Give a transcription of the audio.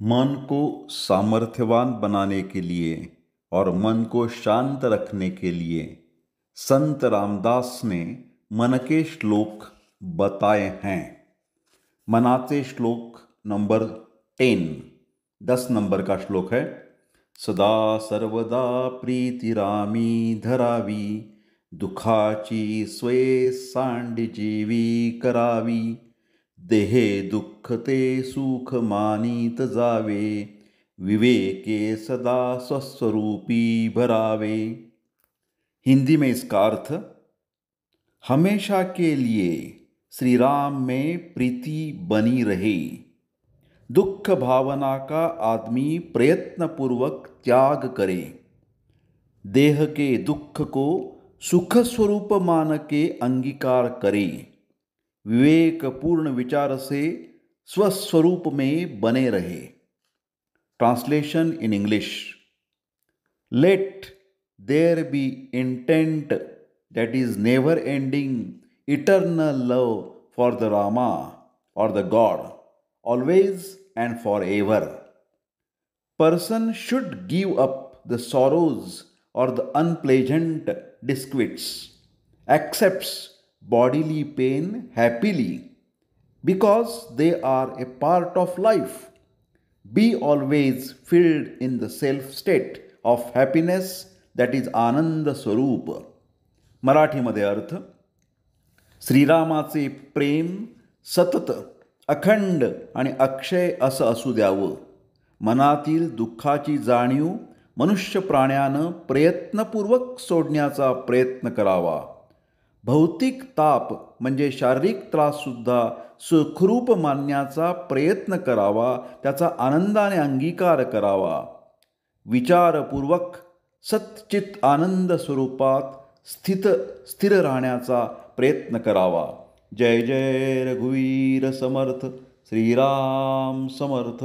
मन को सामर्थ्यवान बनाने के लिए और मन को शांत रखने के लिए संत रामदास ने मन के श्लोक बताए हैं। मनाचे श्लोक नंबर 10 नंबर का श्लोक है। सदा सर्वदा प्रीतिरामी धरावी, दुखाची स्वे सांडजीवी करावी, देहे दुःख ते सुख मानित जावे, विवेके सदा स्वस्वरूपी भरावे। हिंदी में इसका अर्थ, हमेशा के लिए श्री राम में प्रीति बनी रहे। दुख भावना का आदमी प्रयत्नपूर्वक त्याग करे। देह के दुख को सुख स्वरूप मान के अंगीकार करे। विवेकपूर्ण विचार से स्वस्वरूप में बने रहे। Translation in English. Let there be intent that is never ending, eternal love for the Rama or the God, always and forever. Person should give up the sorrows or the unpleasant disquiets, accepts bodily pain happily because they are a part of life. Be always filled in the self state of happiness that is Ananda Swarup. मराठीमध्ये अर्थ, श्रीरामाचे प्रेम सतत, अखंड आणि अक्षय असं असू द्यावं. मनातील दुःखाची जाणीव मनुष्य प्राण्यानं प्रयत्नपूर्वक सोडण्याचा प्रयत्न करावा. भौतिक ताप म्हणजे शारीरिक त्राससुद्धा सुखरूप मानण्याचा प्रयत्न करावा. त्याचा आनंदाने अंगीकार करावा. विचारपूर्वक सच्चित आनंद स्वरूपात स्थिर राहण्याचा प्रयत्न करावा. जय जय रघुवीर समर्थ. श्रीराम समर्थ.